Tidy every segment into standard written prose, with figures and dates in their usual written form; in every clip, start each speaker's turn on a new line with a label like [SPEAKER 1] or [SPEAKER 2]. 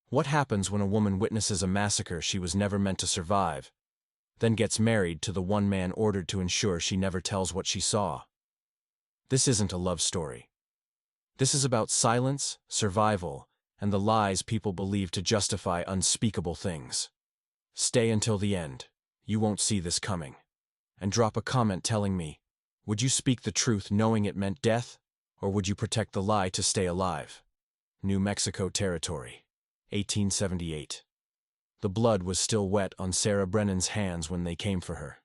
[SPEAKER 1] What happens when a woman witnesses a massacre she was never meant to survive, then gets married to the one man ordered to ensure she never tells what she saw? This isn't a love story. This is about silence, survival, and the lies people believe to justify unspeakable things. Stay until the end. You won't see this coming. And drop a comment telling me, would you speak the truth knowing it meant death, or would you protect the lie to stay alive? New Mexico Territory, 1878. The blood was still wet on Sarah Brennan's hands when they came for her.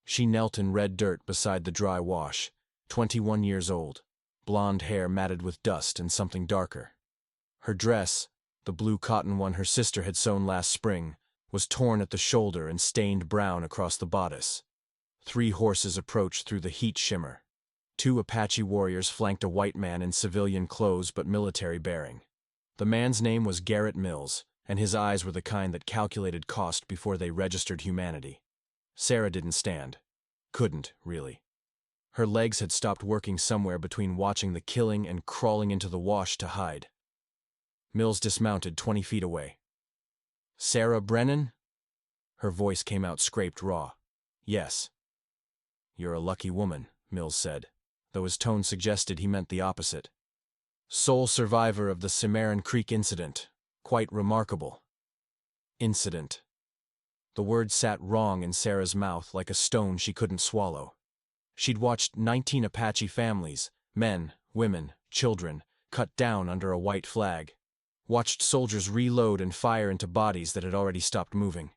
[SPEAKER 1] She knelt in red dirt beside the dry wash, 21 years old, blonde hair matted with dust and something darker. Her dress, the blue cotton one her sister had sewn last spring, was torn at the shoulder and stained brown across the bodice. 3 horses approached through the heat shimmer. 2 Apache warriors flanked a white man in civilian clothes but military bearing. The man's name was Garrett Mills, and his eyes were the kind that calculated cost before they registered humanity. Sarah didn't stand. Couldn't, really. Her legs had stopped working somewhere between watching the killing and crawling into the wash to hide. Mills dismounted 20 feet away. "Sarah Brennan?" Her voice came out scraped raw. "Yes." "You're a lucky woman," Mills said, though his tone suggested he meant the opposite. "Sole survivor of the Cimarron Creek incident. Quite remarkable." Incident. The word sat wrong in Sarah's mouth like a stone she couldn't swallow. She'd watched 19 Apache families, men, women, children, cut down under a white flag. Watched soldiers reload and fire into bodies that had already stopped moving.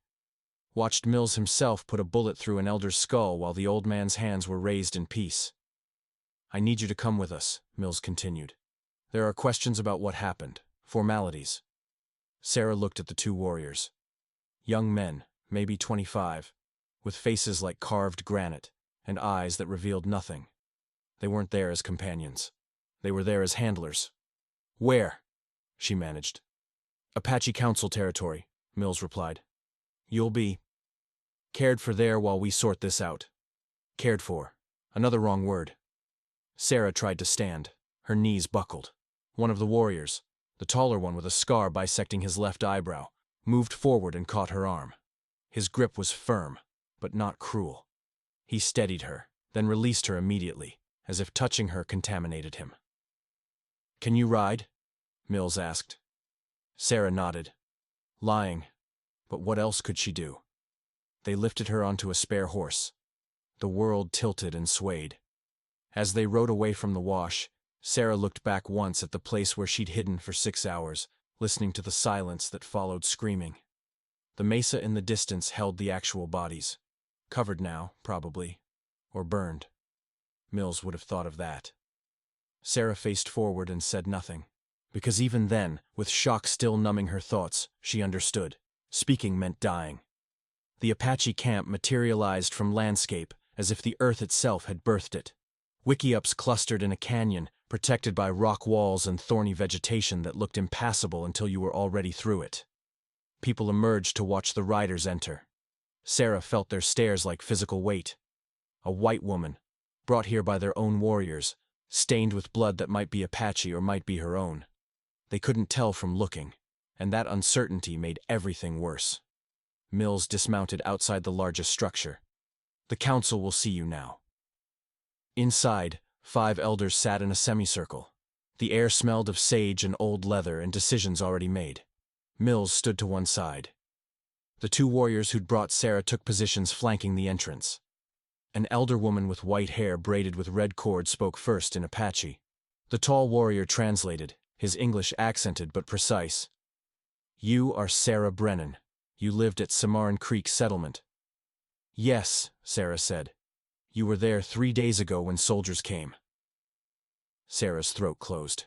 [SPEAKER 1] Watched Mills himself put a bullet through an elder's skull while the old man's hands were raised in peace. "I need you to come with us," Mills continued. "There are questions about what happened, formalities." Sarah looked at the 2 warriors. Young men, maybe 25, with faces like carved granite, and eyes that revealed nothing. They weren't there as companions. They were there as handlers. "Where?" she managed. "Apache Council territory," Mills replied. "You'll be cared for there while we sort this out." Cared for. Another wrong word. Sarah tried to stand. Her knees buckled. One of the warriors, the taller one with a scar bisecting his left eyebrow, moved forward and caught her arm. His grip was firm, but not cruel. He steadied her, then released her immediately, as if touching her contaminated him. "Can you ride?" Mills asked. Sarah nodded. Lying, but what else could she do? They lifted her onto a spare horse. The world tilted and swayed. As they rode away from the wash, Sarah looked back once at the place where she'd hidden for 6 hours, listening to the silence that followed screaming. The mesa in the distance held the actual bodies. Covered now, probably. Or burned. Mills would have thought of that. Sarah faced forward and said nothing. Because even then, with shock still numbing her thoughts, she understood. Speaking meant dying. The Apache camp materialized from landscape as if the earth itself had birthed it. Wickiups clustered in a canyon, protected by rock walls and thorny vegetation that looked impassable until you were already through it. People emerged to watch the riders enter. Sarah felt their stares like physical weight. A white woman, brought here by their own warriors, stained with blood that might be Apache or might be her own. They couldn't tell from looking, and that uncertainty made everything worse. Mills dismounted outside the largest structure. "The council will see you now." Inside, 5 elders sat in a semicircle. The air smelled of sage and old leather and decisions already made. Mills stood to one side. The 2 warriors who'd brought Sarah took positions flanking the entrance. An elder woman with white hair braided with red cord spoke first in Apache. The tall warrior translated, his English accented but precise. "You are Sarah Brennan. You lived at Cimarron Creek Settlement." "Yes," Sarah said. "You were there 3 days ago when soldiers came." Sarah's throat closed.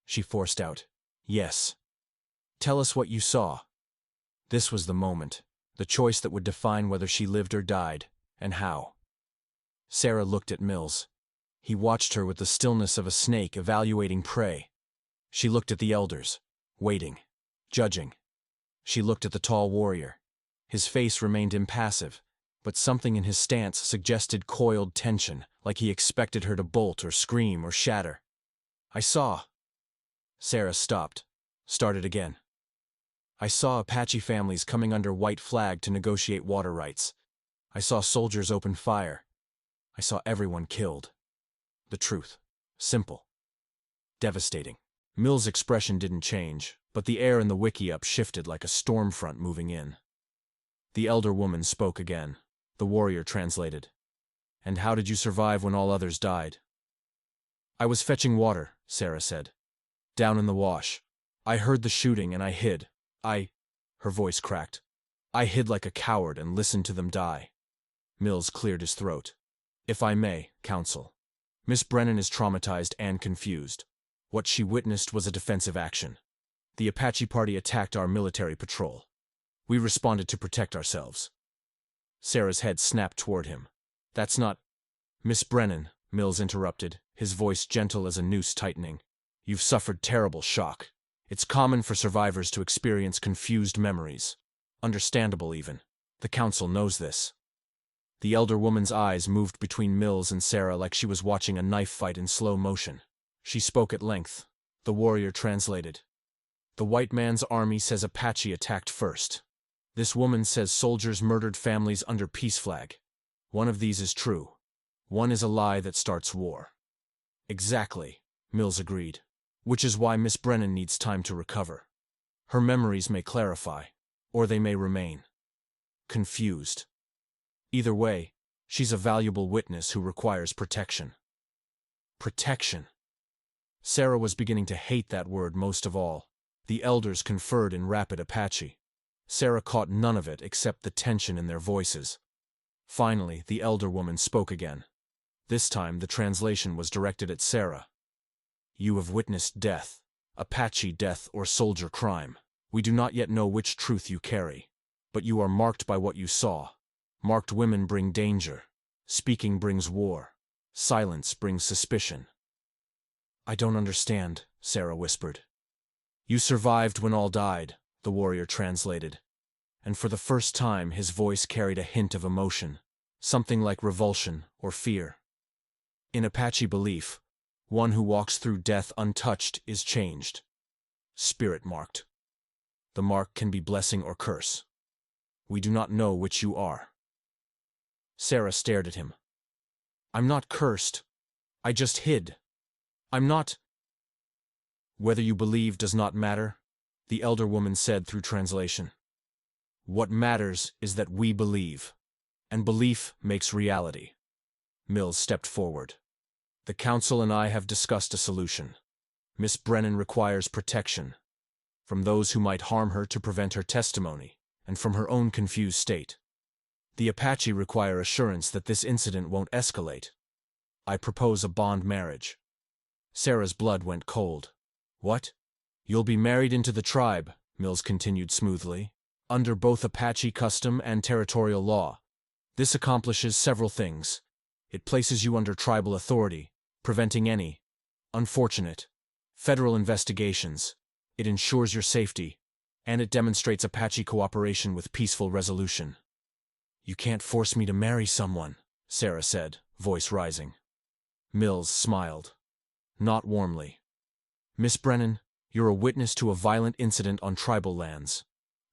[SPEAKER 1] She forced out, "Yes." "Tell us what you saw." This was the moment, the choice that would define whether she lived or died, and how. Sarah looked at Mills. He watched her with the stillness of a snake evaluating prey. She looked at the elders, waiting, judging. She looked at the tall warrior. His face remained impassive, but something in his stance suggested coiled tension, like he expected her to bolt or scream or shatter. "I saw." Sarah stopped, started again. I saw Apache families coming under white flag to negotiate water rights. I saw soldiers open fire. I saw everyone killed. The truth. Simple. Devastating. Mill's expression didn't change, but the air in the wiki-up shifted like a storm front moving in. The elder woman spoke again. The warrior translated. And how did you survive when all others died? I was fetching water, Sarah said. Down in the wash. I heard the shooting and I hid. Her voice cracked. I hid like a coward and listened to them die. Mills cleared his throat. If I may, counsel. Miss Brennan is traumatized and confused. What she witnessed was a defensive action. The Apache party attacked our military patrol. We responded to protect ourselves. Sarah's head snapped toward him. That's not… Miss Brennan, Mills interrupted, his voice gentle as a noose tightening. You've suffered terrible shock. It's common for survivors to experience confused memories. Understandable even. The council knows this. The elder woman's eyes moved between Mills and Sarah like she was watching a knife fight in slow motion. She spoke at length. The warrior translated. The white man's army says Apache attacked first. This woman says soldiers murdered families under peace flag. One of these is true. One is a lie that starts war. Exactly, Mills agreed. Which is why Miss Brennan needs time to recover. Her memories may clarify, or they may remain confused. Either way, she's a valuable witness who requires protection. Protection. Sarah was beginning to hate that word most of all. The elders conferred in rapid Apache. Sarah caught none of it except the tension in their voices. Finally, the elder woman spoke again. This time, the translation was directed at Sarah. You have witnessed death, Apache death or soldier crime. We do not yet know which truth you carry. But you are marked by what you saw. Marked women bring danger. Speaking brings war. Silence brings suspicion. I don't understand, Sarah whispered. You survived when all died, the warrior translated. And for the first time his voice carried a hint of emotion, something like revulsion or fear. In Apache belief, one who walks through death untouched is changed. Spirit marked. The mark can be blessing or curse. We do not know which you are. Sarah stared at him. I'm not cursed. I just hid. I'm not… Whether you believe does not matter, the elder woman said through translation. What matters is that we believe, and belief makes reality. Mills stepped forward. The council and I have discussed a solution. Miss Brennan requires protection, from those who might harm her to prevent her testimony, and from her own confused state. The Apache require assurance that this incident won't escalate. I propose a bond marriage. Sarah's blood went cold. What? You'll be married into the tribe, Mills continued smoothly, under both Apache custom and territorial law. This accomplishes several things. It places you under tribal authority, preventing any unfortunate federal investigations. It ensures your safety, and it demonstrates Apache cooperation with peaceful resolution. You can't force me to marry someone, Sarah said, voice rising. Mills smiled. Not warmly. Miss Brennan, you're a witness to a violent incident on tribal lands.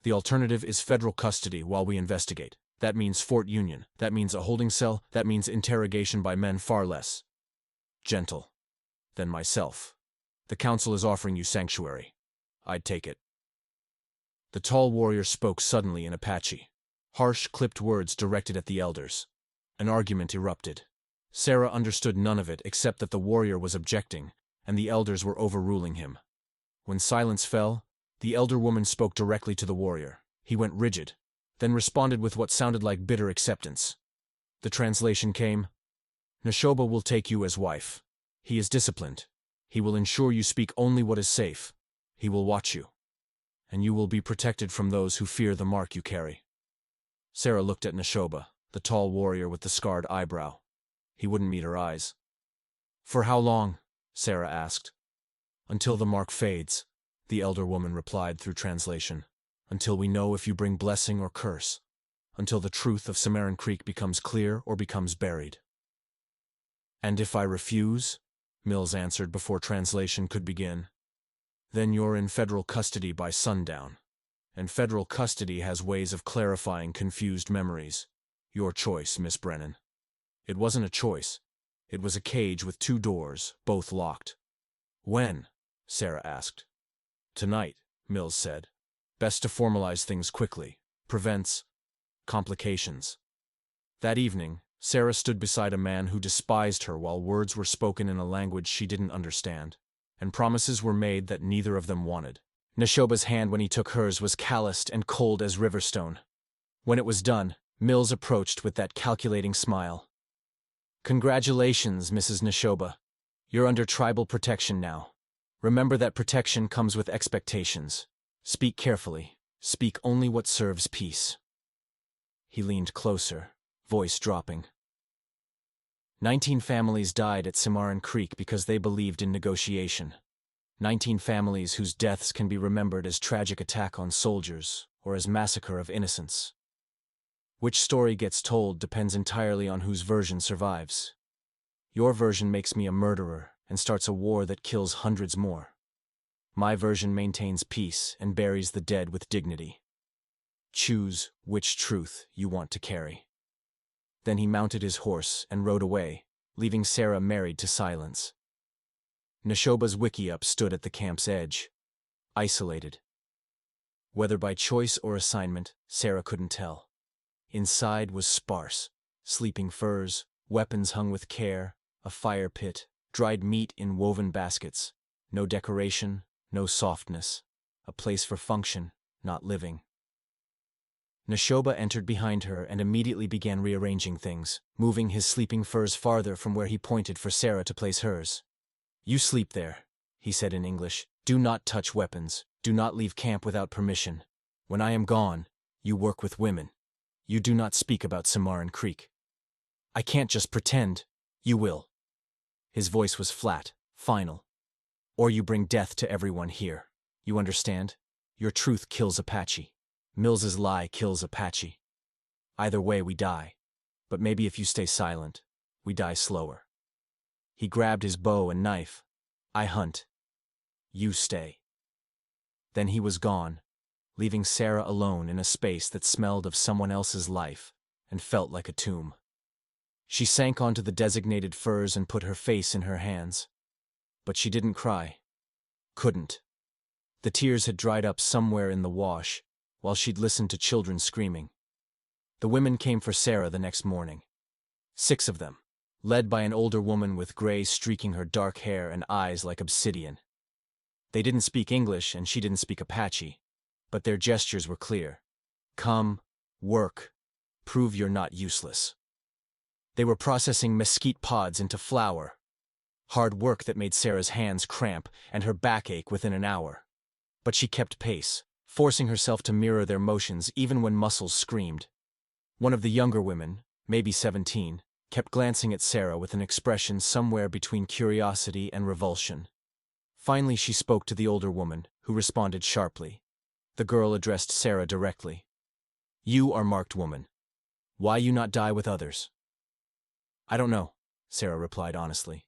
[SPEAKER 1] The alternative is federal custody while we investigate. That means Fort Union. That means a holding cell. That means interrogation by men far less gentle than myself. The council is offering you sanctuary. I'd take it. The tall warrior spoke suddenly in Apache. Harsh, clipped words directed at the elders. An argument erupted. Sarah understood none of it except that the warrior was objecting, and the elders were overruling him. When silence fell, the elder woman spoke directly to the warrior. He went rigid, then responded with what sounded like bitter acceptance. The translation came, Neshoba will take you as wife. He is disciplined. He will ensure you speak only what is safe. He will watch you. And you will be protected from those who fear the mark you carry. Sarah looked at Neshoba, the tall warrior with the scarred eyebrow. He wouldn't meet her eyes. For how long? Sarah asked. Until the mark fades, the elder woman replied through translation. Until we know if you bring blessing or curse. Until the truth of Cimarron Creek becomes clear or becomes buried. And if I refuse? Mills answered before translation could begin. Then you're in federal custody by sundown. and federal custody has ways of clarifying confused memories. Your choice, Miss Brennan. It wasn't a choice. It was a cage with 2 doors, both locked. When? Sarah asked. Tonight, Mills said. Best to formalize things quickly. Prevents complications. That evening, Sarah stood beside a man who despised her while words were spoken in a language she didn't understand, and promises were made that neither of them wanted. Neshoba's hand when he took hers was calloused and cold as riverstone. When it was done, Mills approached with that calculating smile. Congratulations, Mrs. Neshoba. You're under tribal protection now. Remember that protection comes with expectations. Speak carefully. Speak only what serves peace. He leaned closer, voice dropping. 19 families died at Cimarron Creek because they believed in negotiation. 19 families whose deaths can be remembered as tragic attack on soldiers or as massacre of innocents. Which story gets told depends entirely on whose version survives. Your version makes me a murderer and starts a war that kills hundreds more. My version maintains peace and buries the dead with dignity. Choose which truth you want to carry. Then he mounted his horse and rode away, leaving Sarah married to silence. Neshoba's wickiup stood at the camp's edge, isolated. Whether by choice or assignment, Sarah couldn't tell. Inside was sparse, sleeping furs, weapons hung with care, a fire pit, dried meat in woven baskets, no decoration, no softness, a place for function, not living. Neshoba entered behind her and immediately began rearranging things, moving his sleeping furs farther from where he pointed for Sarah to place hers. You sleep there, he said in English. Do not touch weapons. Do not leave camp without permission. When I am gone, you work with women. You do not speak about Cimarron Creek. I can't just pretend. You will. His voice was flat, final. Or you bring death to everyone here. You understand? Your truth kills Apache. Mills's lie kills Apache. Either way, we die. But maybe if you stay silent, we die slower. He grabbed his bow and knife. I hunt. You stay. Then he was gone, leaving Sarah alone in a space that smelled of someone else's life and felt like a tomb. She sank onto the designated furs and put her face in her hands. But she didn't cry. Couldn't. The tears had dried up somewhere in the wash, while she'd listened to children screaming. The women came for Sarah the next morning. 6 of them, led by an older woman with gray streaking her dark hair and eyes like obsidian. They didn't speak English and she didn't speak Apache, but their gestures were clear. Come, work, prove you're not useless. They were processing mesquite pods into flour. Hard work that made Sarah's hands cramp and her back ache within an hour. But she kept pace, forcing herself to mirror their motions even when muscles screamed. One of the younger women, maybe 17, kept glancing at Sarah with an expression somewhere between curiosity and revulsion. Finally she spoke to the older woman, who responded sharply. The girl addressed Sarah directly. You are marked woman. Why you not die with others? I don't know, Sarah replied honestly.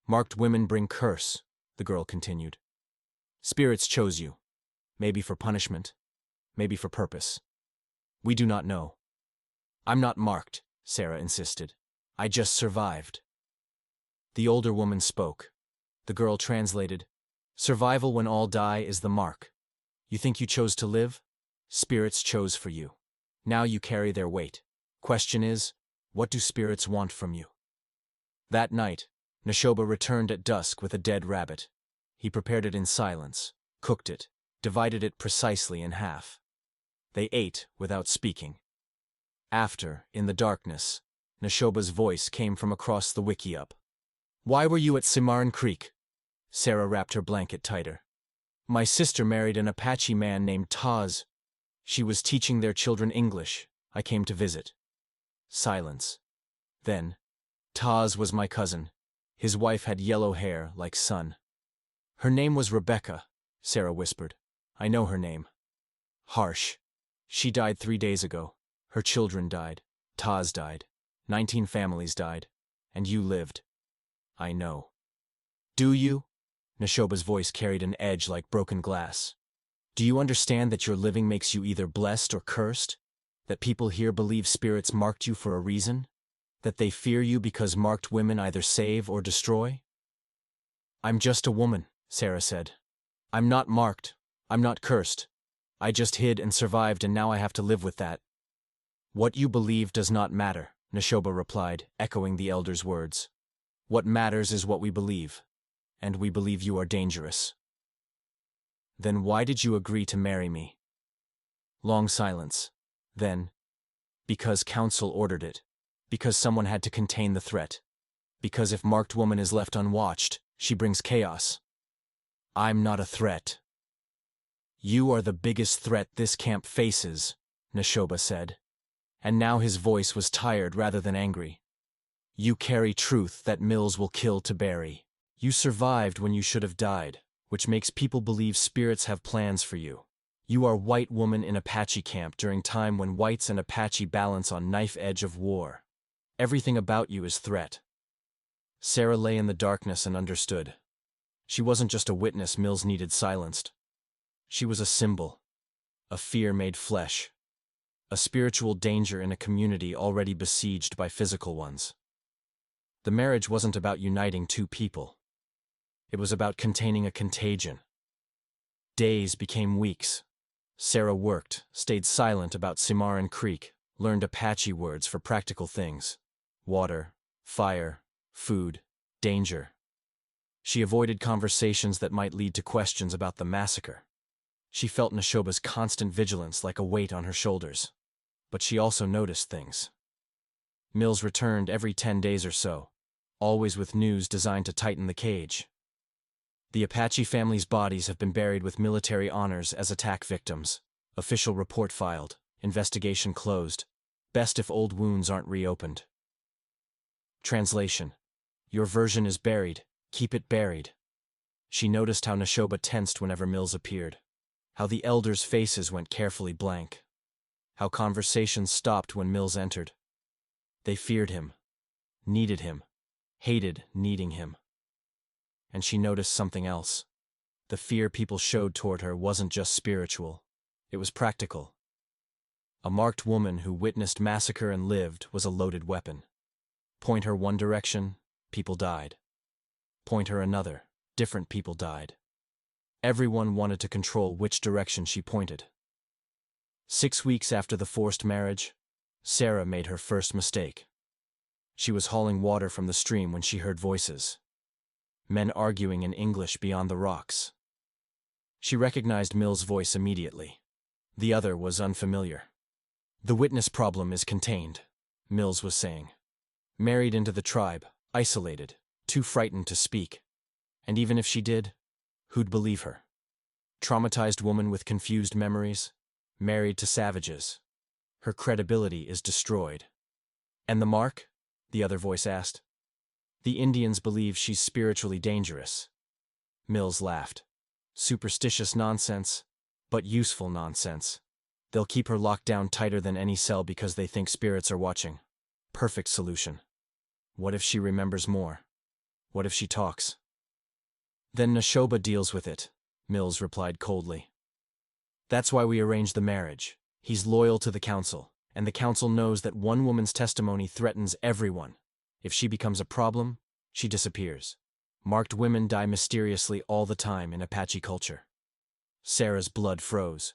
[SPEAKER 1] Marked women bring curse, the girl continued. Spirits chose you. Maybe for punishment, maybe for purpose. We do not know. I'm not marked, Sarah insisted. I just survived. The older woman spoke. The girl translated, survival when all die is the mark. You think you chose to live? Spirits chose for you. Now you carry their weight. Question is, what do spirits want from you? That night, Neshoba returned at dusk with a dead rabbit. He prepared it in silence, cooked it, divided it precisely in half. They ate without speaking. After, in the darkness, Neshoba's voice came from across the wickiup. Why were you at Cimarron Creek? Sarah wrapped her blanket tighter. My sister married an Apache man named Taz. She was teaching their children English. I came to visit. Silence. Then, Taz was my cousin. His wife had yellow hair like sun. Her name was Rebecca, Sarah whispered. I know her name. Harsh. She died 3 days ago. Her children died. Taz died. 19 families died. And you lived. I know. Do you? Neshoba's voice carried an edge like broken glass. Do you understand that your living makes you either blessed or cursed? That people here believe spirits marked you for a reason? That they fear you because marked women either save or destroy? I'm just a woman, Sarah said. I'm not marked. I'm not cursed. I just hid and survived, and now I have to live with that. What you believe does not matter, Neshoba replied, echoing the elder's words. What matters is what we believe. And we believe you are dangerous. Then why did you agree to marry me? Long silence. Then, because council ordered it. Because someone had to contain the threat. Because if marked woman is left unwatched, she brings chaos. I'm not a threat. You are the biggest threat this camp faces, Neshoba said. And now his voice was tired rather than angry. You carry truth that Mills will kill to bury. You survived when you should have died, which makes people believe spirits have plans for you. You are white woman in Apache camp during time when whites and Apache balance on knife edge of war. Everything about you is threat. Sarah lay in the darkness and understood. She wasn't just a witness Mills needed silenced. She was a symbol, a fear made flesh, a spiritual danger in a community already besieged by physical ones. The marriage wasn't about uniting two people. It was about containing a contagion. Days became weeks. Sarah worked, stayed silent about Cimarron Creek, learned Apache words for practical things. Water, fire, food, danger. She avoided conversations that might lead to questions about the massacre. She felt Neshoba's constant vigilance like a weight on her shoulders. But she also noticed things. Mills returned every 10 days or so, always with news designed to tighten the cage. The Apache family's bodies have been buried with military honors as attack victims. Official report filed. Investigation closed. Best if old wounds aren't reopened. Translation. Your version is buried. Keep it buried. She noticed how Neshoba tensed whenever Mills appeared. How the elders' faces went carefully blank. How conversations stopped when Mills entered. They feared him. Needed him. Hated needing him. And she noticed something else. The fear people showed toward her wasn't just spiritual. It was practical. A marked woman who witnessed massacre and lived was a loaded weapon. Point her one direction, people died. Point her another, different people died. Everyone wanted to control which direction she pointed. 6 weeks after the forced marriage, Sarah made her first mistake. She was hauling water from the stream when she heard voices. Men arguing in English beyond the rocks. She recognized Mills' voice immediately. The other was unfamiliar. The witness problem is contained, Mills was saying. Married into the tribe, isolated, too frightened to speak. And even if she did, who'd believe her? Traumatized woman with confused memories, married to savages. Her credibility is destroyed. And the mark? The other voice asked. The Indians believe she's spiritually dangerous. Mills laughed. Superstitious nonsense, but useful nonsense. They'll keep her locked down tighter than any cell because they think spirits are watching. Perfect solution. What if she remembers more? What if she talks? Then Neshoba deals with it, Mills replied coldly. That's why we arranged the marriage. He's loyal to the council, and the council knows that one woman's testimony threatens everyone. If she becomes a problem, she disappears. Marked women die mysteriously all the time in Apache culture. Sarah's blood froze.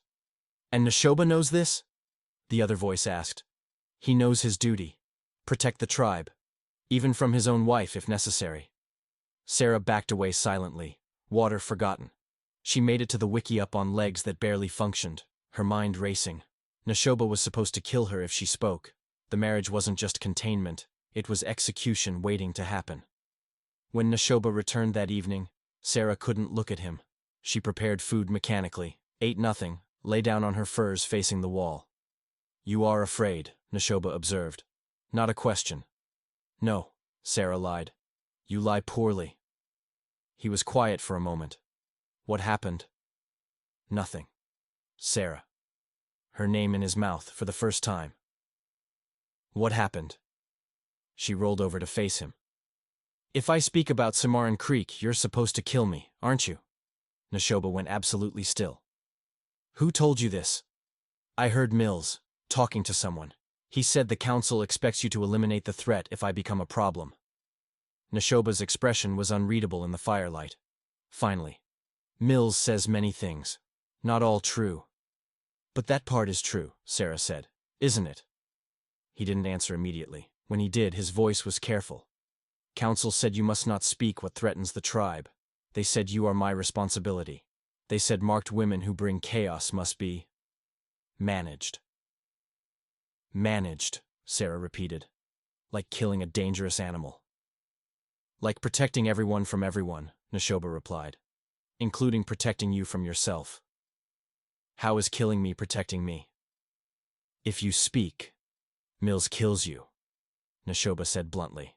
[SPEAKER 1] And Neshoba knows this? The other voice asked. He knows his duty. Protect the tribe. Even from his own wife if necessary. Sarah backed away silently, water forgotten. She made it to the wiki up on legs that barely functioned, her mind racing. Neshoba was supposed to kill her if she spoke. The marriage wasn't just containment, it was execution waiting to happen. When Neshoba returned that evening, Sarah couldn't look at him. She prepared food mechanically, ate nothing, lay down on her furs facing the wall. You are afraid, Neshoba observed. Not a question. No, Sarah lied. You lie poorly. He was quiet for a moment. What happened? Nothing. Sarah. Her name in his mouth for the first time. What happened? She rolled over to face him. If I speak about Cimarron Creek, you're supposed to kill me, aren't you? Neshoba went absolutely still. Who told you this? I heard Mills, talking to someone. He said the council expects you to eliminate the threat if I become a problem. Neshoba's expression was unreadable in the firelight. Finally. Mills says many things. Not all true. But that part is true, Sarah said. Isn't it? He didn't answer immediately. When he did, his voice was careful. Council said you must not speak what threatens the tribe. They said you are my responsibility. They said marked women who bring chaos must be managed. Managed, Sarah repeated. Like killing a dangerous animal. Like protecting everyone from everyone, Neshoba replied. Including protecting you from yourself. How is killing me protecting me? If you speak, Mills kills you, Neshoba said bluntly.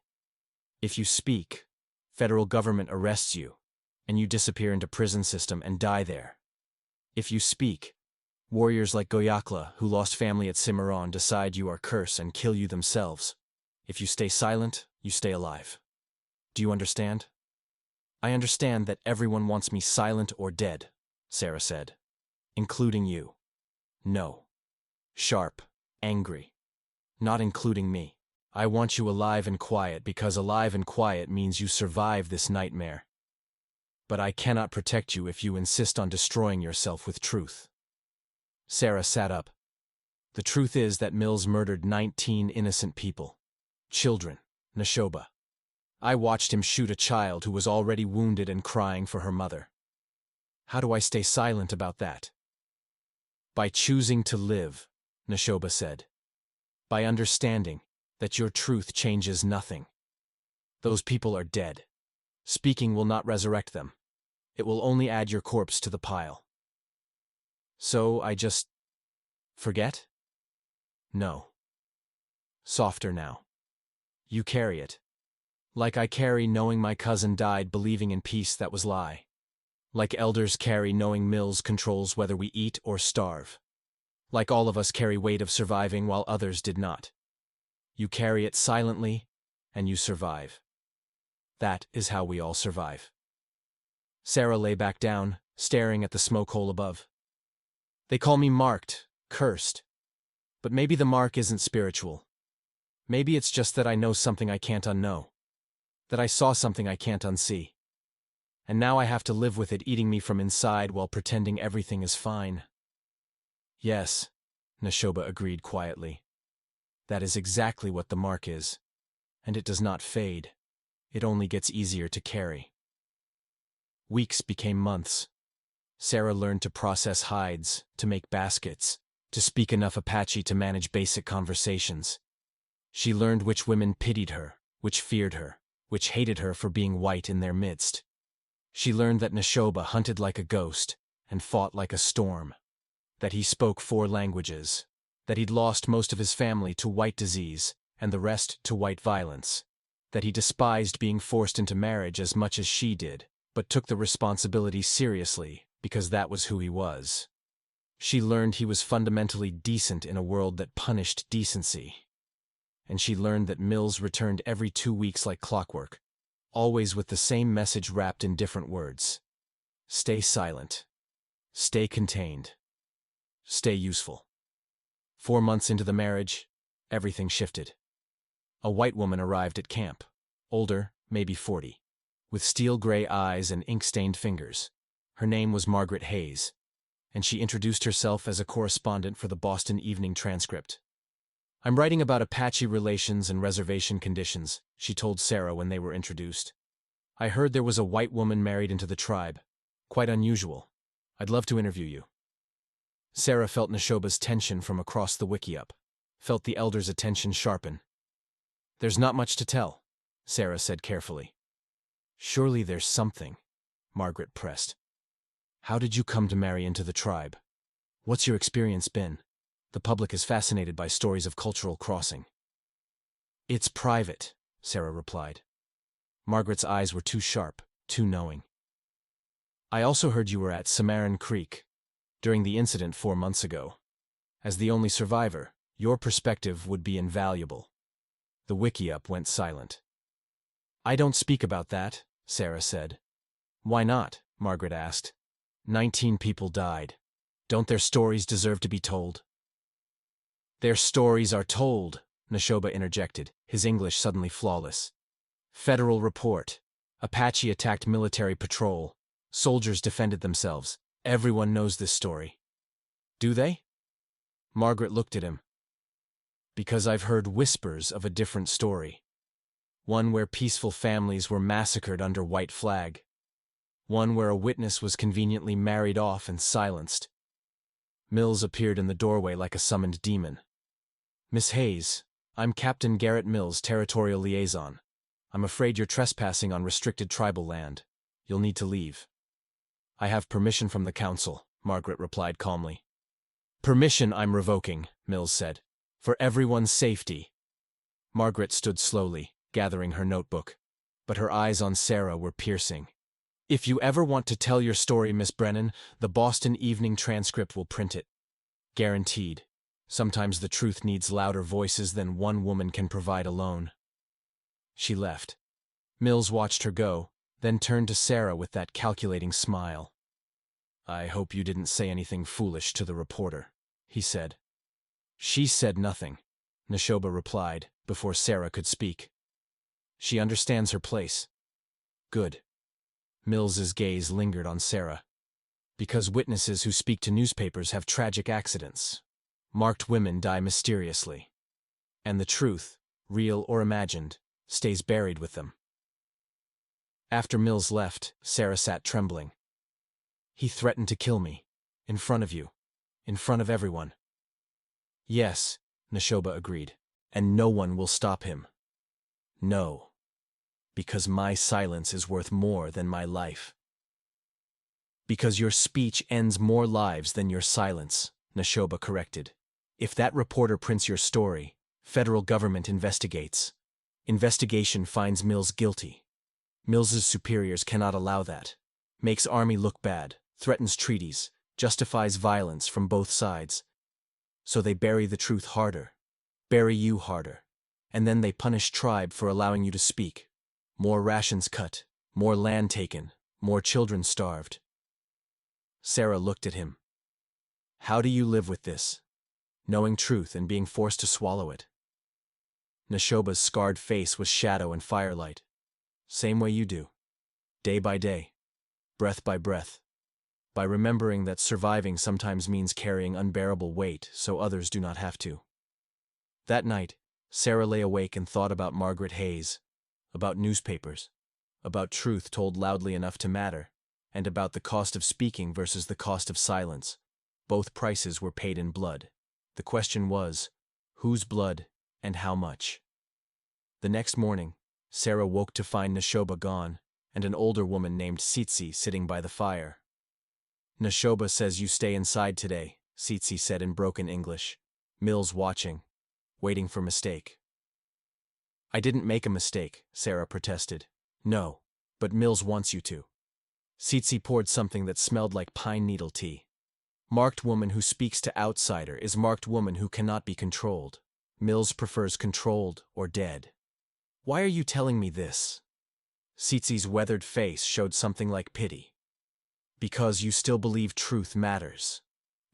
[SPEAKER 1] If you speak, federal government arrests you, and you disappear into prison system and die there. If you speak, warriors like Goyakla, who lost family at Cimarron, decide you are cursed and kill you themselves. If you stay silent, you stay alive. Do you understand? I understand that everyone wants me silent or dead, Sarah said. Including you. No. Sharp, angry. Not including me. I want you alive and quiet because alive and quiet means you survive this nightmare. But I cannot protect you if you insist on destroying yourself with truth. Sarah sat up. The truth is that Mills murdered 19 innocent people. Children, Neshoba. I watched him shoot a child who was already wounded and crying for her mother. How do I stay silent about that? By choosing to live, Neshoba said. By understanding that your truth changes nothing. Those people are dead. Speaking will not resurrect them. It will only add your corpse to the pile. So I just forget? No. Softer now. You carry it. Like I carry knowing my cousin died believing in peace that was lie. Like elders carry knowing Mills controls whether we eat or starve. Like all of us carry weight of surviving while others did not. You carry it silently, and you survive. That is how we all survive. Sarah lay back down, staring at the smoke hole above. They call me marked, cursed. But maybe the mark isn't spiritual. Maybe it's just that I know something I can't unknow. That I saw something I can't unsee. And now I have to live with it eating me from inside while pretending everything is fine. Yes, Neshoba agreed quietly. That is exactly what the mark is. And it does not fade. It only gets easier to carry. Weeks became months. Sarah learned to process hides, to make baskets, to speak enough Apache to manage basic conversations. She learned which women pitied her, which feared her, which hated her for being white in their midst. She learned that Neshoba hunted like a ghost and fought like a storm, that he spoke 4 languages, that he'd lost most of his family to white disease and the rest to white violence, that he despised being forced into marriage as much as she did, but took the responsibility seriously because that was who he was. She learned he was fundamentally decent in a world that punished decency. And she learned that Mills returned every 2 weeks like clockwork, always with the same message wrapped in different words. Stay silent. Stay contained. Stay useful. 4 months into the marriage, everything shifted. A white woman arrived at camp, older, maybe 40, with steel-gray eyes and ink-stained fingers. Her name was Margaret Hayes, and she introduced herself as a correspondent for the Boston Evening Transcript. I'm writing about Apache relations and reservation conditions, she told Sarah when they were introduced. I heard there was a white woman married into the tribe. Quite unusual. I'd love to interview you. Sarah felt Neshoba's tension from across the wiki-up, felt the elder's attention sharpen. There's not much to tell, Sarah said carefully. Surely there's something, Margaret pressed. How did you come to marry into the tribe? What's your experience been? The public is fascinated by stories of cultural crossing. It's private, Sarah replied. Margaret's eyes were too sharp, too knowing. I also heard you were at Cimarron Creek during the incident 4 months ago. As the only survivor, your perspective would be invaluable. The wiki-up went silent. I don't speak about that, Sarah said. Why not? Margaret asked. 19 people died. Don't their stories deserve to be told? Their stories are told, Neshoba interjected, his English suddenly flawless. Federal report. Apache attacked military patrol. Soldiers defended themselves. Everyone knows this story. Do they? Margaret looked at him. Because I've heard whispers of a different story. One where peaceful families were massacred under white flag. One where a witness was conveniently married off and silenced. Mills appeared in the doorway like a summoned demon. Miss Hayes, I'm Captain Garrett Mills, Territorial Liaison. I'm afraid you're trespassing on restricted tribal land. You'll need to leave. I have permission from the council, Margaret replied calmly. Permission I'm revoking, Mills said. For everyone's safety. Margaret stood slowly, gathering her notebook. But her eyes on Sarah were piercing. If you ever want to tell your story, Miss Brennan, the Boston Evening Transcript will print it. Guaranteed. Sometimes the truth needs louder voices than one woman can provide alone. She left. Mills watched her go, then turned to Sarah with that calculating smile. I hope you didn't say anything foolish to the reporter, he said. She said nothing, Neshoba replied, before Sarah could speak. She understands her place. Good. Mills's gaze lingered on Sarah. Because witnesses who speak to newspapers have tragic accidents. Marked women die mysteriously. And the truth, real or imagined, stays buried with them. After Mills left, Sarah sat trembling. He threatened to kill me. In front of you. In front of everyone. Yes, Neshoba agreed. And no one will stop him. No. Because my silence is worth more than my life. Because your speech ends more lives than your silence, Neshoba corrected. If that reporter prints your story, federal government investigates. Investigation finds Mills guilty. Mills's superiors cannot allow that. Makes Army look bad, threatens treaties, justifies violence from both sides. So they bury the truth harder. Bury you harder. And then they punish tribe for allowing you to speak. More rations cut, more land taken, more children starved. Sarah looked at him. How do you live with this? Knowing truth and being forced to swallow it. Neshoba's scarred face was shadow and firelight. Same way you do. Day by day. Breath by breath. By remembering that surviving sometimes means carrying unbearable weight so others do not have to. That night, Sarah lay awake and thought about Margaret Hayes, about newspapers, about truth told loudly enough to matter, and about the cost of speaking versus the cost of silence. Both prices were paid in blood. The question was, whose blood and how much? The next morning, Sarah woke to find Neshoba gone, and an older woman named Tsitsi sitting by the fire. Neshoba says you stay inside today, Tsitsi said in broken English. Mills watching, waiting for mistake. I didn't make a mistake, Sarah protested. No, but Mills wants you to. Tsitsi poured something that smelled like pine needle tea. Marked woman who speaks to outsider is marked woman who cannot be controlled. Mills prefers controlled or dead. Why are you telling me this? Tsitsi's weathered face showed something like pity. Because you still believe truth matters.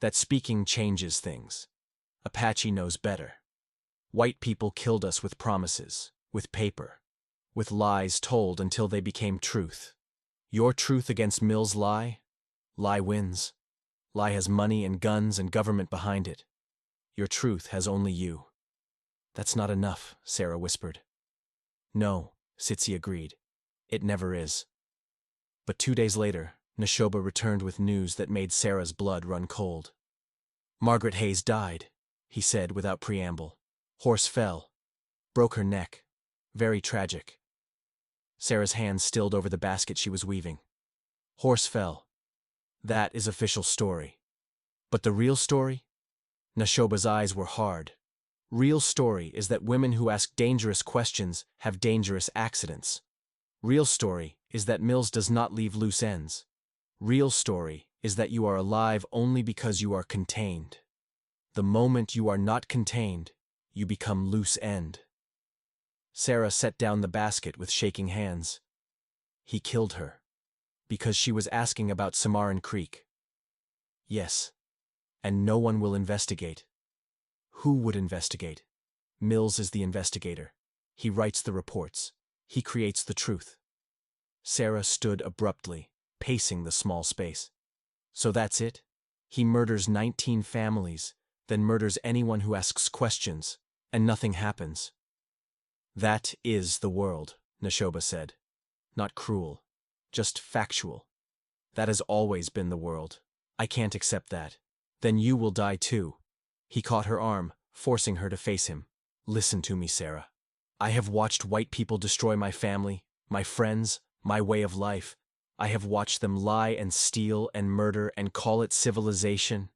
[SPEAKER 1] That speaking changes things. Apache knows better. White people killed us with promises, with paper, with lies told until they became truth. Your truth against Mills' lie? Lie wins. Lie has money and guns and government behind it. Your truth has only you. That's not enough, Sarah whispered. No, Tsitsi agreed. It never is. But 2 days later, Neshoba returned with news that made Sarah's blood run cold. Margaret Hayes died, he said without preamble. Horse fell. Broke her neck. Very tragic. Sarah's hands stilled over the basket she was weaving. Horse fell. That is official story. But the real story? Neshoba's eyes were hard. Real story is that women who ask dangerous questions have dangerous accidents. Real story is that Mills does not leave loose ends. Real story is that you are alive only because you are contained. The moment you are not contained, you become loose end. Sarah set down the basket with shaking hands. He killed her. Because she was asking about Cimarron Creek. Yes. And no one will investigate. Who would investigate? Mills is the investigator. He writes the reports. He creates the truth. Sarah stood abruptly, pacing the small space. So that's it? He murders 19 families, then murders anyone who asks questions, and nothing happens. That is the world, Neshoba said. Not cruel, just factual. That has always been the world. I can't accept that. Then you will die too. He caught her arm, forcing her to face him. Listen to me, Sarah. I have watched white people destroy my family, my friends, my way of life. I have watched them lie and steal and murder and call it civilization.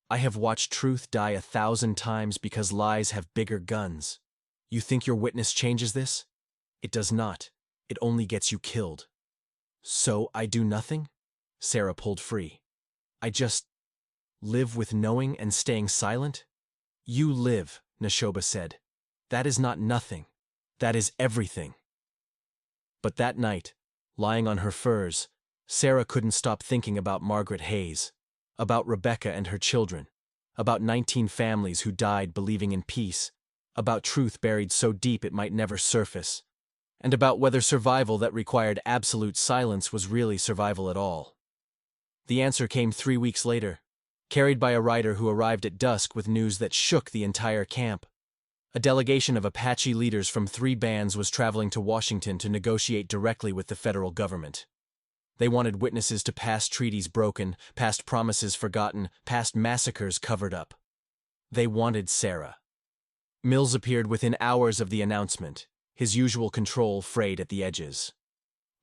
[SPEAKER 1] I have watched truth die 1,000 times because lies have bigger guns. You think your witness changes this? It does not. It only gets you killed. So I do nothing? Sarah pulled free. I just live with knowing and staying silent? You live, Neshoba said. That is not nothing. That is everything. But that night, lying on her furs, Sarah couldn't stop thinking about Margaret Hayes, about Rebecca and her children, about 19 families who died believing in peace, about truth buried so deep it might never surface, and about whether survival that required absolute silence was really survival at all. The answer came 3 weeks later, carried by a rider who arrived at dusk with news that shook the entire camp. A delegation of Apache leaders from 3 bands was traveling to Washington to negotiate directly with the federal government. They wanted witnesses to past treaties broken, past promises forgotten, past massacres covered up. They wanted Sarah. Mills appeared within hours of the announcement, his usual control frayed at the edges.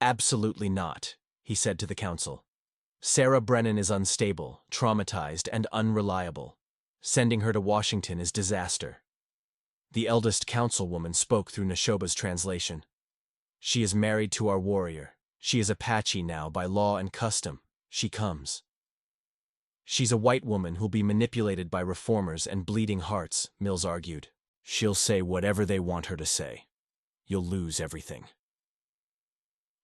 [SPEAKER 1] Absolutely not, he said to the council. Sarah Brennan is unstable, traumatized, and unreliable. Sending her to Washington is disaster. The eldest councilwoman spoke through Neshoba's translation. She is married to our warrior. She is Apache now by law and custom. She comes. She's a white woman who'll be manipulated by reformers and bleeding hearts, Mills argued. She'll say whatever they want her to say. You'll lose everything.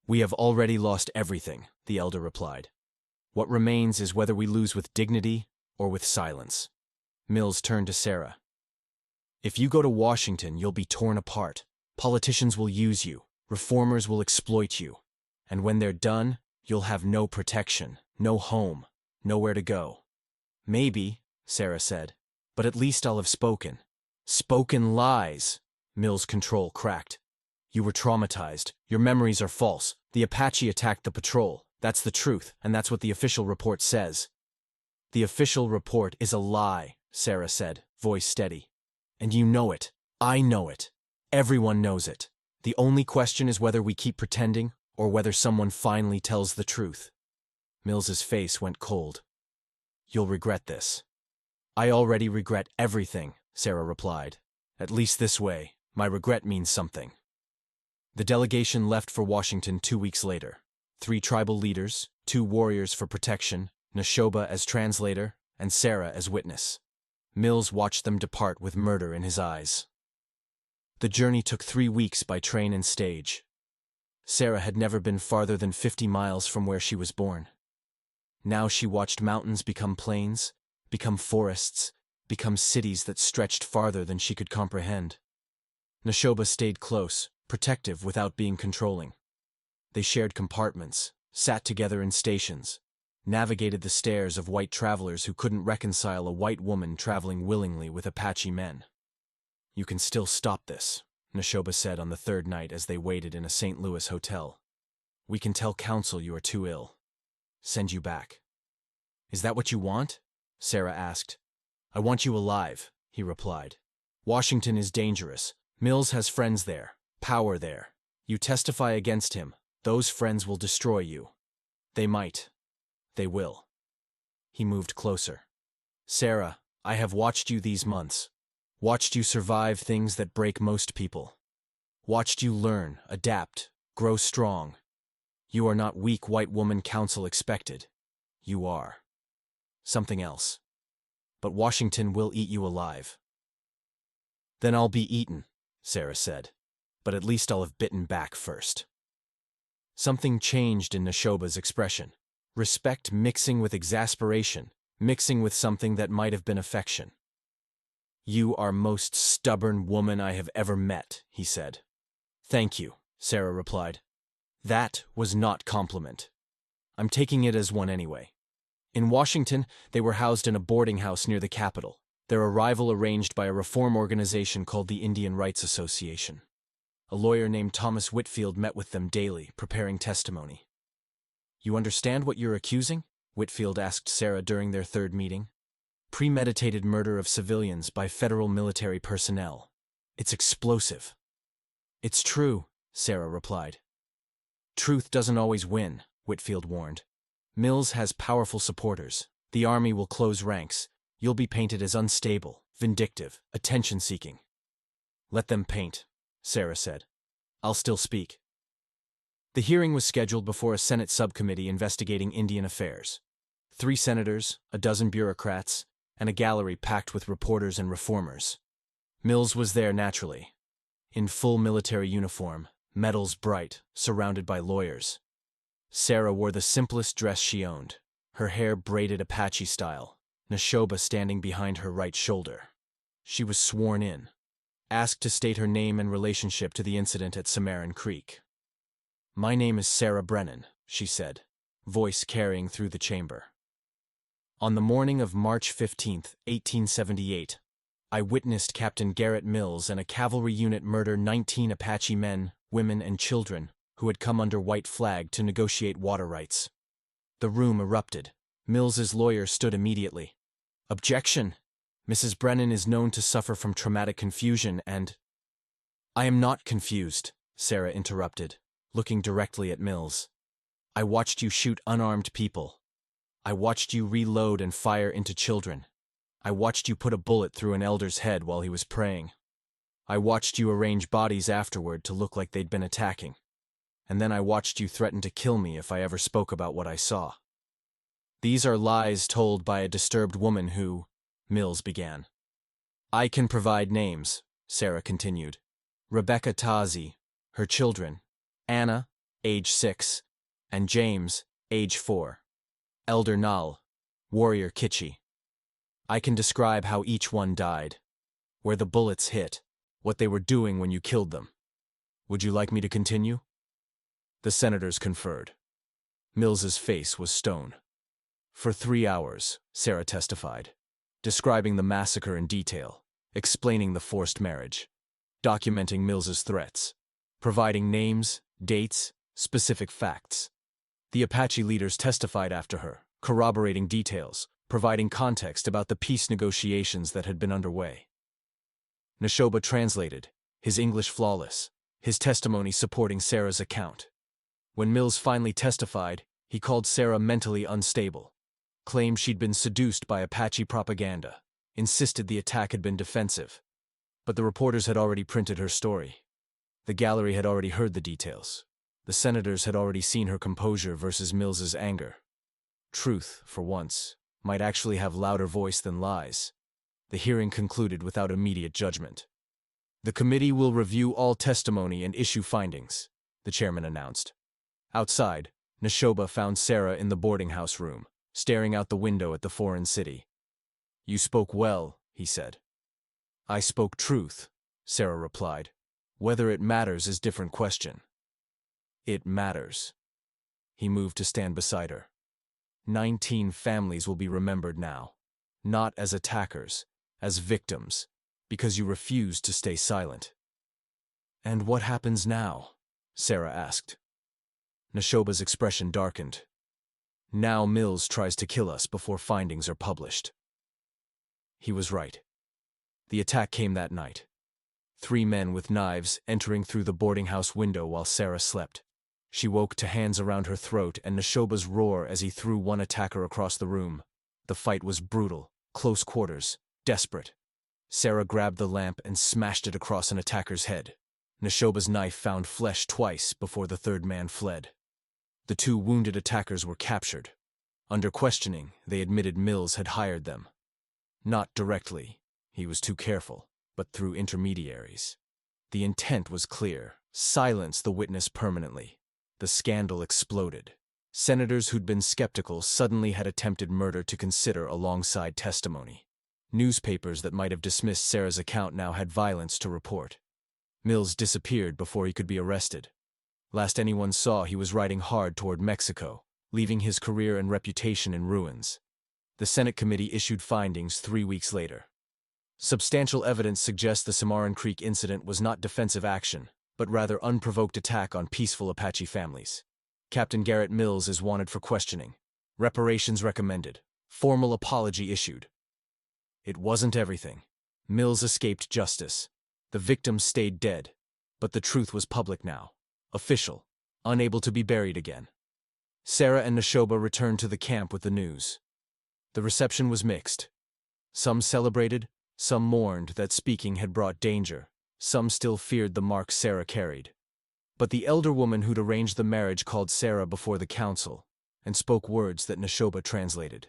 [SPEAKER 1] We have already lost everything, the elder replied. What remains is whether we lose with dignity or with silence. Mills turned to Sarah. If you go to Washington, you'll be torn apart. Politicians will use you. Reformers will exploit you. And when they're done, you'll have no protection, no home, nowhere to go. Maybe, Sarah said, but at least I'll have spoken. Spoken lies, Mills' control cracked. You were traumatized. Your memories are false. The Apache attacked the patrol. That's the truth, and that's what the official report says. The official report is a lie, Sarah said, voice steady. And you know it. I know it. Everyone knows it. The only question is whether we keep pretending or whether someone finally tells the truth. Mills's face went cold. You'll regret this. I already regret everything, Sarah replied. At least this way, my regret means something. The delegation left for Washington 2 weeks later. 3 tribal leaders, 2 warriors for protection, Neshoba as translator, and Sarah as witness. Mills watched them depart with murder in his eyes. The journey took 3 weeks by train and stage. Sarah had never been farther than 50 miles from where she was born. Now she watched mountains become plains, become forests, become cities that stretched farther than she could comprehend. Neshoba stayed close, protective without being controlling. They shared compartments, sat together in stations, navigated the stares of white travelers who couldn't reconcile a white woman traveling willingly with Apache men. You can still stop this, Neshoba said on the 3rd night as they waited in a St. Louis hotel. We can tell council you are too ill. Send you back. Is that what you want? Sarah asked. I want you alive, he replied. Washington is dangerous. Mills has friends there, power there. You testify against him. Those friends will destroy you. They might. They will. He moved closer. Sarah, I have watched you these months. Watched you survive things that break most people. Watched you learn, adapt, grow strong. You are not weak white woman council expected. You are. Something else. But Washington will eat you alive. Then I'll be eaten, Sarah said. But at least I'll have bitten back first. Something changed in Neshoba's expression. Respect mixing with exasperation, mixing with something that might have been affection. "You are most stubborn woman I have ever met," he said. "Thank you," Sarah replied. "That was not compliment. I'm taking it as one anyway." In Washington, they were housed in a boarding house near the Capitol, their arrival arranged by a reform organization called the Indian Rights Association. A lawyer named Thomas Whitfield met with them daily, preparing testimony. "You understand what you're accusing?" Whitfield asked Sarah during their third meeting. "Premeditated murder of civilians by federal military personnel. It's explosive." "It's true," Sarah replied. "Truth doesn't always win," Whitfield warned. "Mills has powerful supporters. The army will close ranks. You'll be painted as unstable, vindictive, attention-seeking." "Let them paint," Sarah said. "I'll still speak." The hearing was scheduled before a Senate subcommittee investigating Indian affairs. 3 senators, a dozen bureaucrats, and a gallery packed with reporters and reformers. Mills was there naturally, in full military uniform, medals bright, surrounded by lawyers. Sarah wore the simplest dress she owned, her hair braided Apache style, Neshoba standing behind her right shoulder. She was sworn in, asked to state her name and relationship to the incident at Cimarron Creek. "My name is Sarah Brennan," she said, voice carrying through the chamber. "On the morning of March 15, 1878, I witnessed Captain Garrett Mills and a cavalry unit murder 19 Apache men, women, and children who had come under white flag to negotiate water rights." The room erupted. Mills's lawyer stood immediately. "Objection! Mrs. Brennan is known to suffer from traumatic confusion and—" "I am not confused," Sarah interrupted, looking directly at Mills. "I watched you shoot unarmed people. I watched you reload and fire into children. I watched you put a bullet through an elder's head while he was praying. I watched you arrange bodies afterward to look like they'd been attacking. And then I watched you threaten to kill me if I ever spoke about what I saw. These are lies told by a disturbed woman who—" Mills began. "I can provide names," Sarah continued. "Rebecca Tazi, her children, Anna, age 6, and James, age 4. Elder Nal, Warrior Kitchi. I can describe how each one died, where the bullets hit, what they were doing when you killed them. Would you like me to continue?" The senators conferred. Mills's face was stone. "For 3 hours," Sarah testified, describing the massacre in detail, explaining the forced marriage, documenting Mills's threats, providing names, dates, specific facts. The Apache leaders testified after her, corroborating details, providing context about the peace negotiations that had been underway. Neshoba translated, his English flawless, his testimony supporting Sarah's account. When Mills finally testified, he called Sarah mentally unstable, claimed she'd been seduced by Apache propaganda, insisted the attack had been defensive. But the reporters had already printed her story. The gallery had already heard the details. The senators had already seen her composure versus Mills's anger. Truth, for once, might actually have louder voice than lies. The hearing concluded without immediate judgment. "The committee will review all testimony and issue findings," the chairman announced. Outside, Neshoba found Sarah in the boarding house room, staring out the window at the foreign city. "You spoke well," he said. "I spoke truth," Sarah replied. "Whether it matters is a different question." "It matters." He moved to stand beside her. 19 families will be remembered now, not as attackers, as victims, because you refused to stay silent. "And what happens now?" Sarah asked. Neshoba's expression darkened. "Now Mills tries to kill us before findings are published." He was right. The attack came that night. 3 men with knives entering through the boarding house window while Sarah slept. She woke to hands around her throat and Neshoba's roar as he threw one attacker across the room. The fight was brutal, close quarters, desperate. Sarah grabbed the lamp and smashed it across an attacker's head. Neshoba's knife found flesh twice before the third man fled. The 2 wounded attackers were captured. Under questioning, they admitted Mills had hired them. Not directly, he was too careful, but through intermediaries. The intent was clear: silence the witness permanently. The scandal exploded. Senators who'd been skeptical suddenly had attempted murder to consider alongside testimony. Newspapers that might have dismissed Sarah's account now had violence to report. Mills disappeared before he could be arrested. Last anyone saw, he was riding hard toward Mexico, leaving his career and reputation in ruins. The Senate committee issued findings 3 weeks later. Substantial evidence suggests the Cimarron Creek incident was not defensive action, but rather unprovoked attack on peaceful Apache families. Captain Garrett Mills is wanted for questioning. Reparations recommended. Formal apology issued. It wasn't everything. Mills escaped justice. The victims stayed dead, but the truth was public now. Official. Unable to be buried again. Sarah and Neshoba returned to the camp with the news. The reception was mixed. Some celebrated, some mourned that speaking had brought danger, some still feared the mark Sarah carried. But the elder woman who'd arranged the marriage called Sarah before the council and spoke words that Neshoba translated.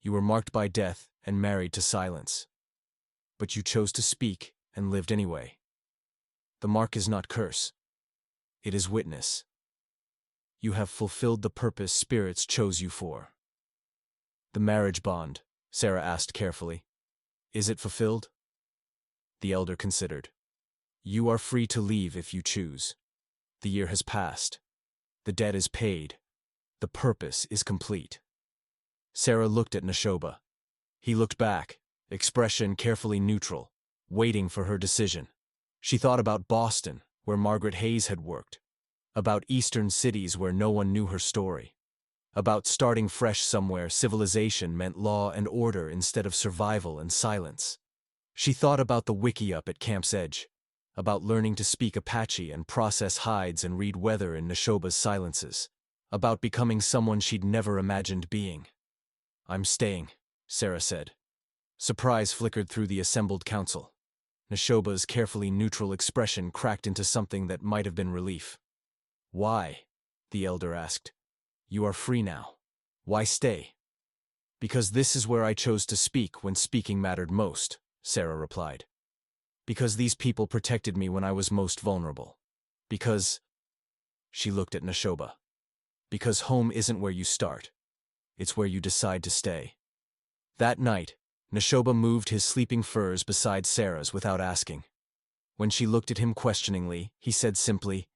[SPEAKER 1] You were marked by death and married to silence. But you chose to speak and lived anyway. The mark is not curse. It is witness. You have fulfilled the purpose spirits chose you for. The marriage bond, Sarah asked carefully. Is it fulfilled? The elder considered. You are free to leave if you choose. The year has passed. The debt is paid. The purpose is complete. Sarah looked at Neshoba. He looked back, expression carefully neutral, waiting for her decision. She thought about Boston, where Margaret Hayes had worked. About eastern cities where no one knew her story. About starting fresh somewhere civilization meant law and order instead of survival and silence. She thought about the wiki up at Camp's Edge. About learning to speak Apache and process hides and read weather in Neshoba's silences. About becoming someone she'd never imagined being. I'm staying, Sarah said. Surprise flickered through the assembled council. Neshoba's carefully neutral expression cracked into something that might have been relief. Why? The elder asked. You are free now. Why stay? Because this is where I chose to speak when speaking mattered most, Sarah replied. Because these people protected me when I was most vulnerable. Because... She looked at Neshoba. Because home isn't where you start. It's where you decide to stay. That night, Neshoba moved his sleeping furs beside Sarah's without asking. When she looked at him questioningly, he said simply,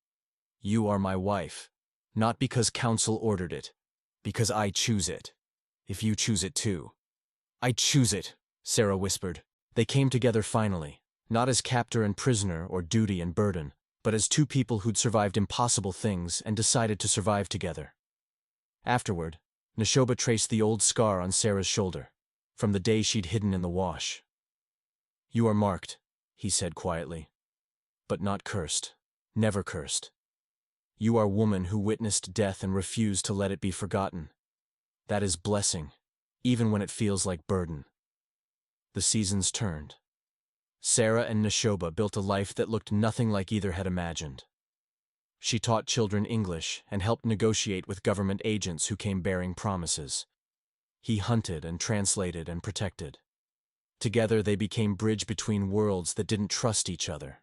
[SPEAKER 1] You are my wife. Not because council ordered it. Because I choose it. If you choose it too. I choose it, Sarah whispered. They came together finally. Not as captor and prisoner or duty and burden, but as two people who'd survived impossible things and decided to survive together. Afterward, Neshoba traced the old scar on Sarah's shoulder, from the day she'd hidden in the wash. You are marked, he said quietly. But not cursed. Never cursed. You are woman who witnessed death and refused to let it be forgotten. That is blessing, even when it feels like burden. The seasons turned. Sarah and Neshoba built a life that looked nothing like either had imagined. She taught children English and helped negotiate with government agents who came bearing promises. He hunted and translated and protected. Together they became bridge between worlds that didn't trust each other.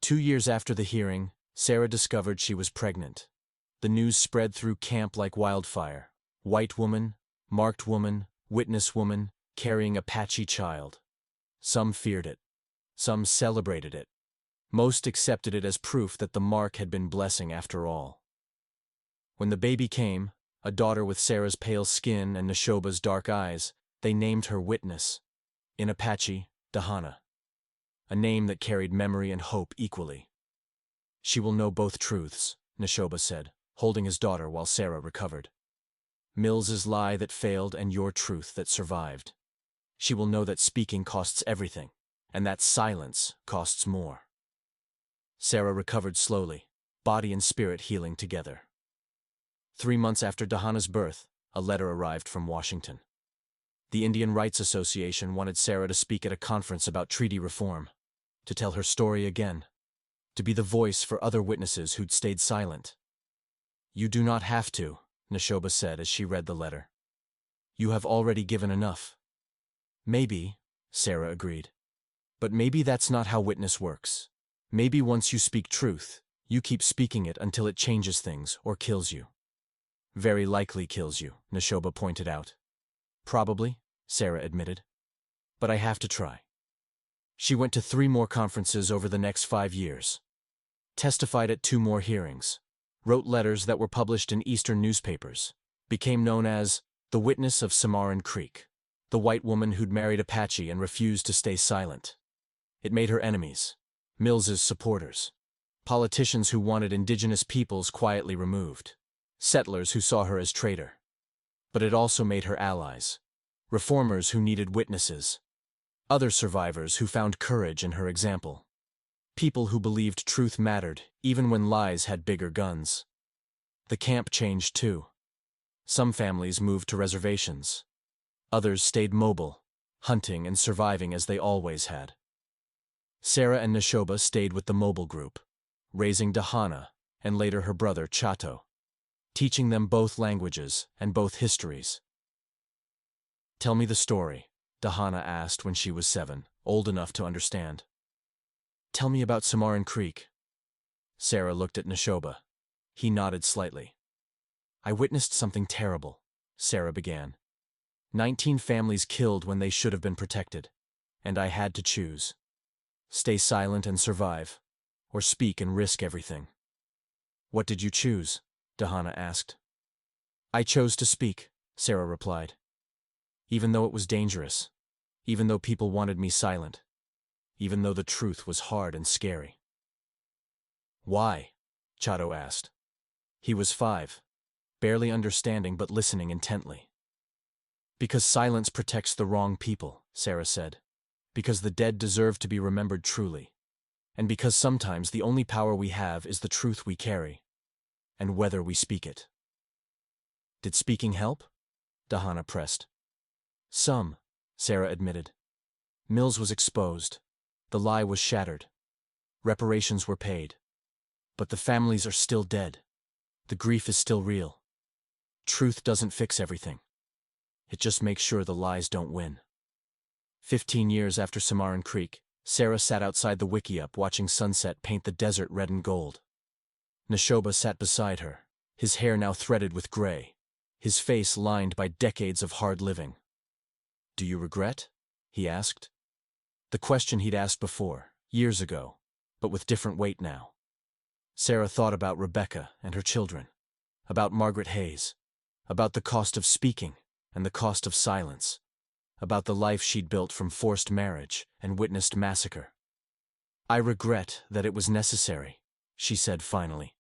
[SPEAKER 1] 2 years after the hearing, Sarah discovered she was pregnant. The news spread through camp like wildfire. White woman, marked woman, witness woman, carrying Apache child. Some feared it. Some celebrated it. Most accepted it as proof that the mark had been blessing after all. When the baby came, a daughter with Sarah's pale skin and Neshoba's dark eyes, they named her Witness. In Apache, Dahana. A name that carried memory and hope equally. She will know both truths, Neshoba said, holding his daughter while Sarah recovered. Mills's lie that failed and your truth that survived. She will know that speaking costs everything, and that silence costs more. Sarah recovered slowly, body and spirit healing together. 3 months after Dahana's birth, a letter arrived from Washington. The Indian Rights Association wanted Sarah to speak at a conference about treaty reform, to tell her story again, to be the voice for other witnesses who'd stayed silent. You do not have to, Neshoba said as she read the letter. You have already given enough. Maybe, Sarah agreed. But maybe that's not how witness works. Maybe once you speak truth, you keep speaking it until it changes things or kills you. Very likely kills you, Neshoba pointed out. Probably, Sarah admitted. But I have to try. She went to 3 more conferences over the next 5 years. Testified at 2 more hearings. Wrote letters that were published in Eastern newspapers. Became known as the witness of Cimarron Creek. The white woman who'd married Apache and refused to stay silent. It made her enemies. Mills's supporters. Politicians who wanted indigenous peoples quietly removed. Settlers who saw her as traitor. But it also made her allies. Reformers who needed witnesses. Other survivors who found courage in her example. People who believed truth mattered, even when lies had bigger guns. The camp changed too. Some families moved to reservations. Others stayed mobile, hunting and surviving as they always had. Sarah and Neshoba stayed with the mobile group, raising Dahana and later her brother Chato, teaching them both languages and both histories. Tell me the story, Dahana asked when she was 7, old enough to understand. Tell me about Cimarron Creek. Sarah looked at Neshoba. He nodded slightly. I witnessed something terrible, Sarah began. 19 families killed when they should have been protected, and I had to choose. Stay silent and survive, or speak and risk everything. What did you choose? Dahana asked. I chose to speak, Sarah replied. Even though it was dangerous, even though people wanted me silent, even though the truth was hard and scary. Why? Chato asked. He was 5, barely understanding but listening intently. Because silence protects the wrong people, Sarah said. Because the dead deserve to be remembered truly. And because sometimes the only power we have is the truth we carry, and whether we speak it. Did speaking help? Dahana pressed. Some, Sarah admitted. Mills was exposed. The lie was shattered. Reparations were paid. But the families are still dead. The grief is still real. Truth doesn't fix everything. It just makes sure the lies don't win. 15 years after Cimarron Creek, Sarah sat outside the wickiup watching sunset paint the desert red and gold. Neshoba sat beside her, his hair now threaded with gray, his face lined by decades of hard living. Do you regret? He asked. The question he'd asked before, years ago, but with different weight now. Sarah thought about Rebecca and her children, about Margaret Hayes, about the cost of speaking and the cost of silence, about the life she'd built from forced marriage and witnessed massacre. I regret that it was necessary, she said finally.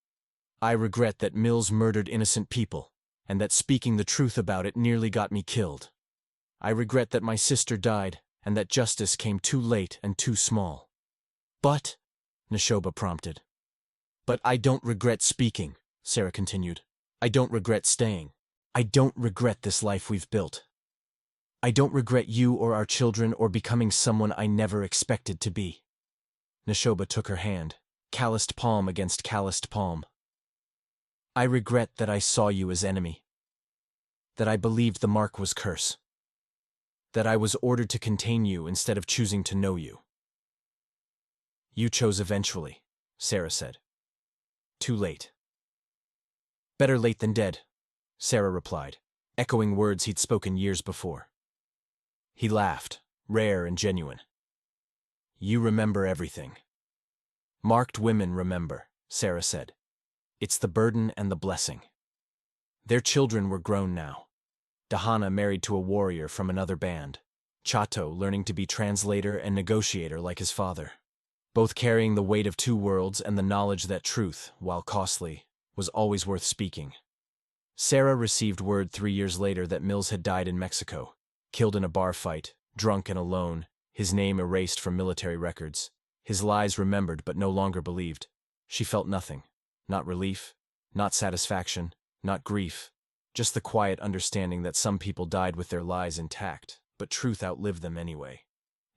[SPEAKER 1] I regret that Mills murdered innocent people, and that speaking the truth about it nearly got me killed. I regret that my sister died, and that justice came too late and too small. But, Neshoba prompted. But I don't regret speaking, Sarah continued. I don't regret staying. I don't regret this life we've built. I don't regret you or our children or becoming someone I never expected to be. Neshoba took her hand, calloused palm against calloused palm. I regret that I saw you as enemy. That I believed the mark was curse. That I was ordered to contain you instead of choosing to know you. You chose eventually, Sarah said. Too late. Better late than dead, Sarah replied, echoing words he'd spoken years before. He laughed, rare and genuine. You remember everything. Marked women remember, Sarah said. It's the burden and the blessing. Their children were grown now. Dahana married to a warrior from another band. Chato learning to be translator and negotiator like his father. Both carrying the weight of 2 worlds and the knowledge that truth, while costly, was always worth speaking. Sarah received word 3 years later that Mills had died in Mexico, killed in a bar fight, drunk and alone, his name erased from military records, his lies remembered but no longer believed. She felt nothing. Not relief, not satisfaction, not grief, just the quiet understanding that some people died with their lies intact, but truth outlived them anyway.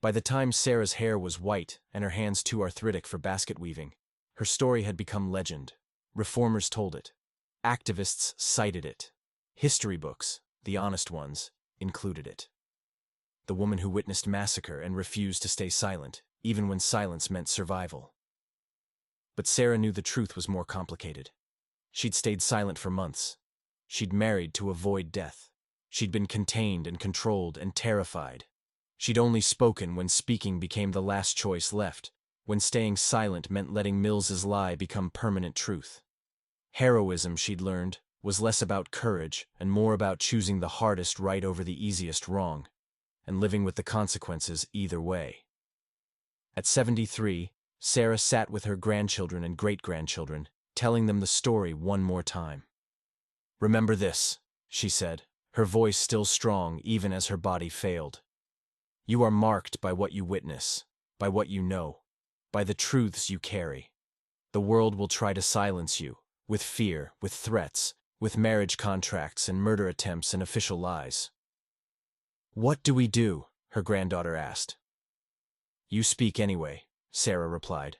[SPEAKER 1] By the time Sarah's hair was white and her hands too arthritic for basket weaving, her story had become legend. Reformers told it. Activists cited it. History books, the honest ones, included it. The woman who witnessed massacre and refused to stay silent, even when silence meant survival. But Sarah knew the truth was more complicated. She'd stayed silent for months. She'd married to avoid death. She'd been contained and controlled and terrified. She'd only spoken when speaking became the last choice left, when staying silent meant letting Mills's lie become permanent truth. Heroism, she'd learned, was less about courage and more about choosing the hardest right over the easiest wrong, and living with the consequences either way. At 73, Sarah sat with her grandchildren and great-grandchildren, telling them the story one more time. "Remember this," she said, her voice still strong even as her body failed. "You are marked by what you witness, by what you know, by the truths you carry. The world will try to silence you, with fear, with threats, with marriage contracts and murder attempts and official lies." "What do we do?" her granddaughter asked. "You speak anyway," Sarah replied.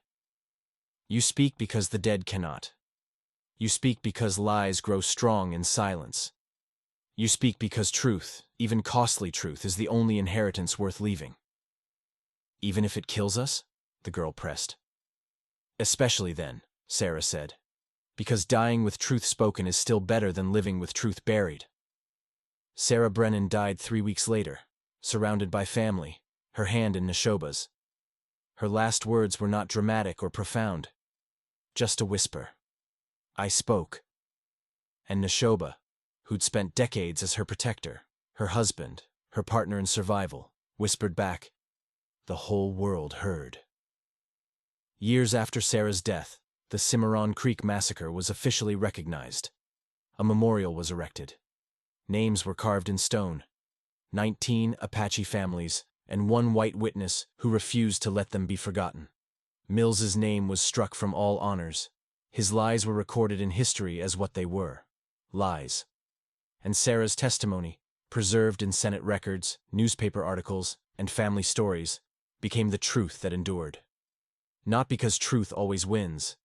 [SPEAKER 1] "You speak because the dead cannot. You speak because lies grow strong in silence. You speak because truth, even costly truth, is the only inheritance worth leaving." "Even if it kills us?" the girl pressed. "Especially then," Sarah said, "because dying with truth spoken is still better than living with truth buried." Sarah Brennan died 3 weeks later, surrounded by family, her hand in Neshoba's. Her last words were not dramatic or profound, just a whisper. "I spoke." And Neshoba, who'd spent decades as her protector, her husband, her partner in survival, whispered back, "The whole world heard." Years after Sarah's death, the Cimarron Creek Massacre was officially recognized. A memorial was erected. Names were carved in stone. 19 Apache families, and one white witness who refused to let them be forgotten. Mills's name was struck from all honors. His lies were recorded in history as what they were: lies. And Sarah's testimony, preserved in Senate records, newspaper articles, and family stories, became the truth that endured. Not because truth always wins,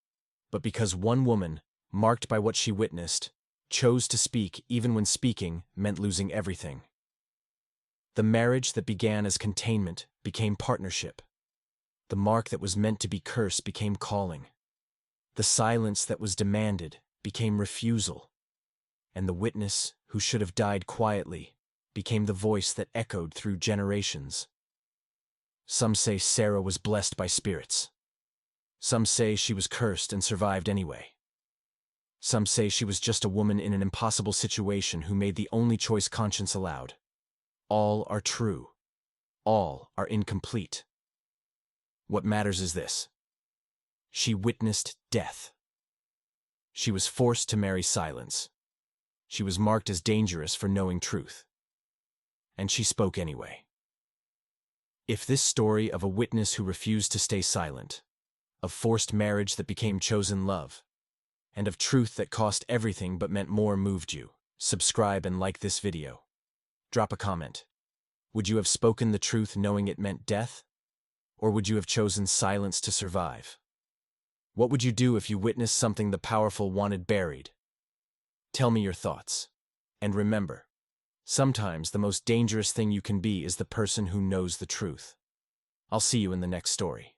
[SPEAKER 1] but because one woman, marked by what she witnessed, chose to speak even when speaking meant losing everything. The marriage that began as containment became partnership. The mark that was meant to be curse became calling. The silence that was demanded became refusal. And the witness who should have died quietly became the voice that echoed through generations. Some say Sarah was blessed by spirits. Some say she was cursed and survived anyway. Some say she was just a woman in an impossible situation who made the only choice conscience allowed. All are true. All are incomplete. What matters is this: she witnessed death. She was forced to marry silence. She was marked as dangerous for knowing truth. And she spoke anyway. If this story of a witness who refused to stay silent, of forced marriage that became chosen love, and of truth that cost everything but meant more moved you, subscribe and like this video. Drop a comment. Would you have spoken the truth knowing it meant death? Or would you have chosen silence to survive? What would you do if you witnessed something the powerful wanted buried? Tell me your thoughts. And remember, sometimes the most dangerous thing you can be is the person who knows the truth. I'll see you in the next story.